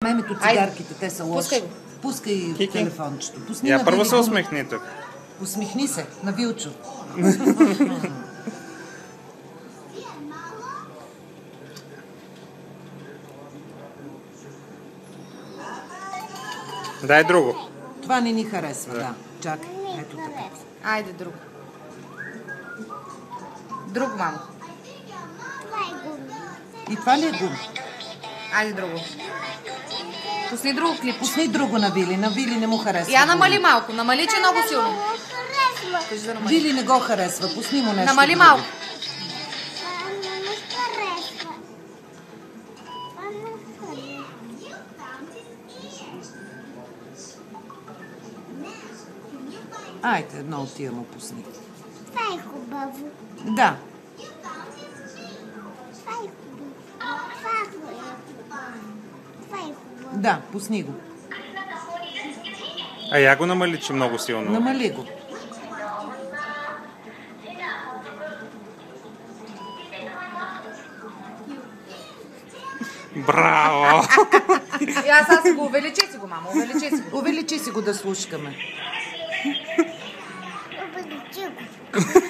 Мемето цигарките, те са лоши. Пускай го. Пускай Кики. телефончето. Пусни Я на първо Вили се го. усмихни тук. Усмихни се на Вилчо. Дай друго. Това не ни харесва, да. Чакай, ето така. Айде, друг. Друг, мамо. И това ли е гум? Айде, друго. Пусни друго клип. Пусни друго на Вили. На Вили не му харесва. Я намали гум. малко. Намали, че много силно. Кажи да намали. Вили не го харесва. Пусни му нещо. Намали друго. малко. Айде, едно от тия му пусни. Това е хубаво. Да. Това е хубаво. Това е хубаво. Да, пусни го. А я го намали, че много силно. Намали го. Браво! И аз си го увеличи си го, мамо. Увеличи си го. Увеличи си го да слушкаме. Увеличи го.